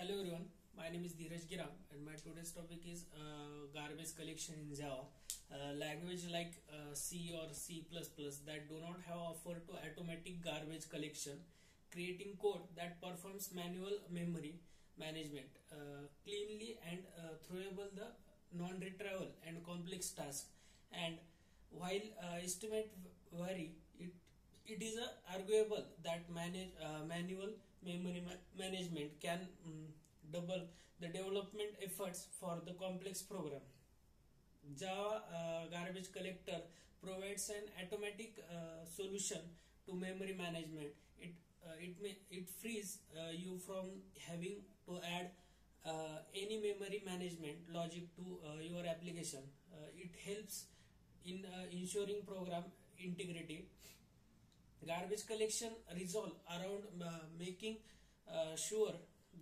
Hello everyone, my name is Dheeraj Giram and my today's topic is garbage collection in Java. Language like C or C++ that do not have offer to automatic garbage collection, creating code that performs manual memory management cleanly and throwable the non-retrieval and complex task. And while estimate vary, it is arguable that manual management can double the development efforts for the complex program. Java garbage collector provides an automatic solution to memory management. It frees you from having to add any memory management logic to your application. It helps in ensuring program integrity. Garbage collection resolve around making sure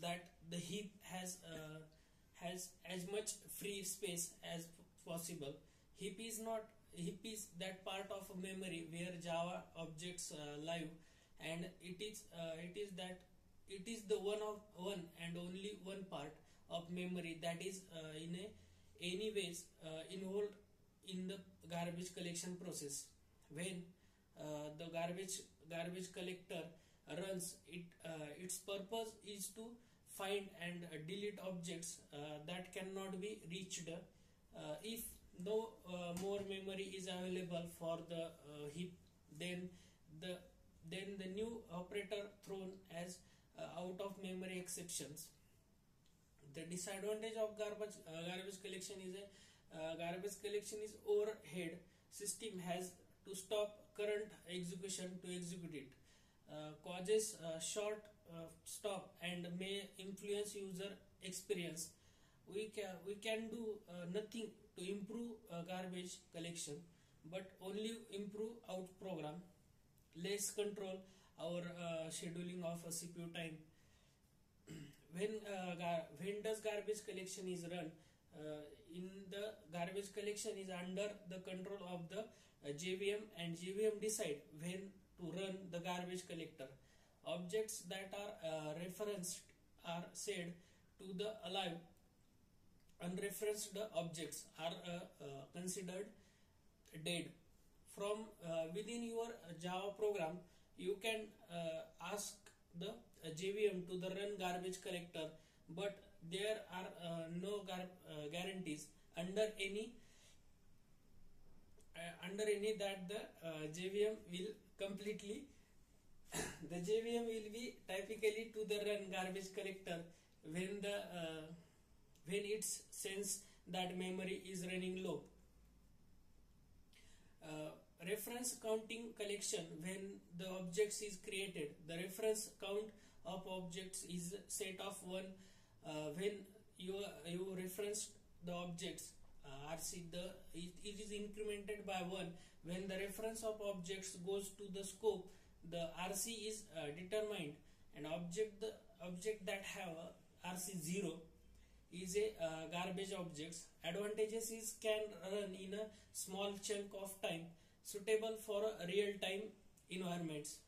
that the heap has as much free space as possible. Heap is that part of memory where Java objects live, and it is the one and only one part of memory that is any ways involved in the garbage collection process. When the garbage collector runs, its purpose is to find and delete objects that cannot be reached if no more memory is available for the heap. Then the new operator thrown as out of memory exceptions. The disadvantage of garbage collection is garbage collection is overhead. System has to stop current execution to execute it, causes short stop and may influence user experience. We can do nothing to improve garbage collection, but only improve out program, less control our scheduling of CPU time. When does garbage collection is run? In the garbage collection is under the control of the JVM, and JVM decide when to run the garbage collector. Objects that are referenced are said to the alive. Unreferenced objects are considered dead. From within your Java program, you can ask the JVM to the run garbage collector, but there are no guarantees under any that the JVM will completely the JVM will be typically to the run garbage collector when it sense that memory is running low. Reference counting collection. When the objects is created, the reference count of objects is set of 1. When you reference the objects, it is incremented by 1. When the reference of objects goes to the scope, the RC is determined. An the object that have RC 0 is a garbage objects. Advantages is can run in a small chunk of time, suitable for real-time environments.